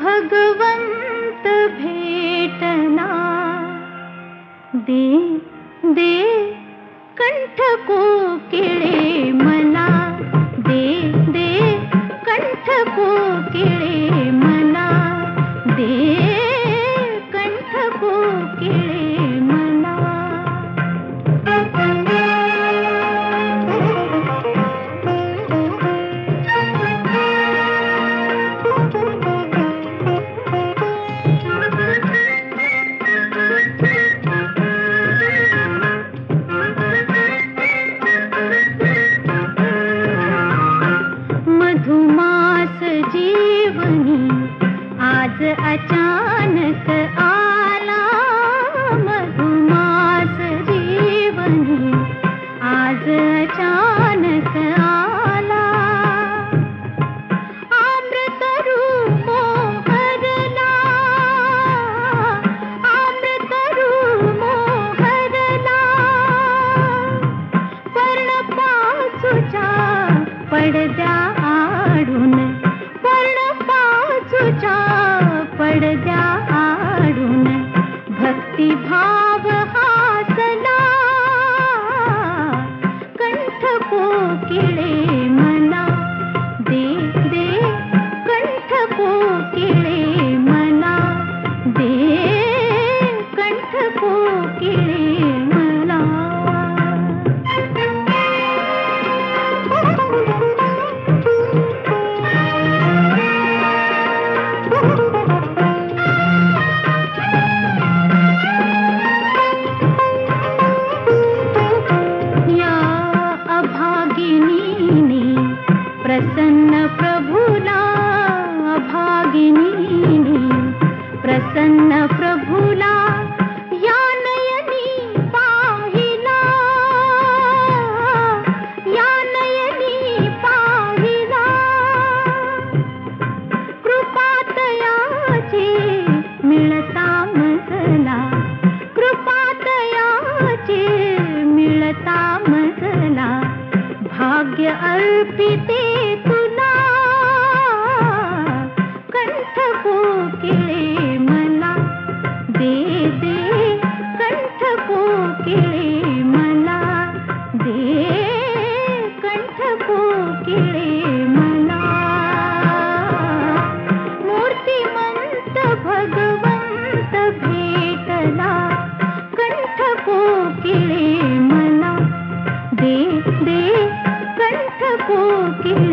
भगवंत भेटना, दे दे कंठ कोकिळे मला, दे दे कंठ कोकिळे मला, दे कंठ कोकिळे मला. मधुमास जीवनी आज अचानक आला, मधुमास जीवनी आज अचानक आला. अमृत रूप मोहरला, अमृत रूप मोहरला. पर्णपासूच्या पडद्या आडून, पर्णपासूच्या पडद्या आडून भक्तिभाव हासला. कंठ कोकिळे मला, दे दे कंठ कोकिळे मला, दे कंठ कोकिळे मला. प्रसन्न प्रभुला, अभागिनी प्रसन्न प्रभुला या नयनी पाहिला, या नयनी पाहिला. कृपातयाचे मिळता मजला, कृपातयाचे मिळता मजला. भाग्य अर्पिते तुला, कंठ कोकिळे मला, दे दे कंठ कोकिळे मला, दे कंठ कोकिळे मला. मूर्तिमंत भगवंत भेटला, कंठ कोकिळे मला, दे दे कंठ कोकिळे